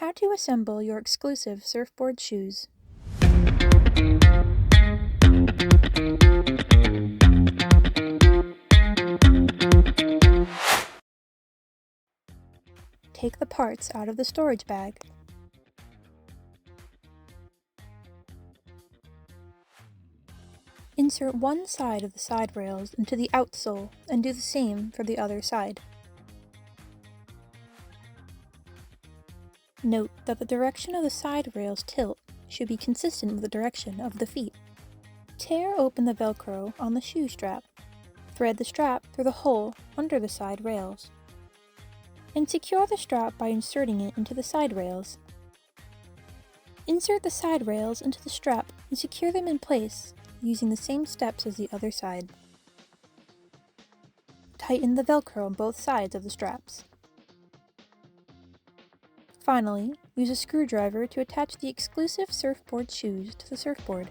How to assemble your exclusive surfboard shoes. Take the parts out of the storage bag. Insert one side of the side rails into the outsole and do the same for the other side. Note that the direction of the side rails tilt should be consistent with the direction of the feet. Tear open the Velcro on the shoe strap. Thread the strap through the hole under the side rails. And secure the strap by inserting it into the side rails. Insert the side rails into the strap and secure them in place using the same steps as the other side. Tighten the Velcro on both sides of the straps. Finally, use a screwdriver to attach the exclusive surfboard shoes to the surfboard.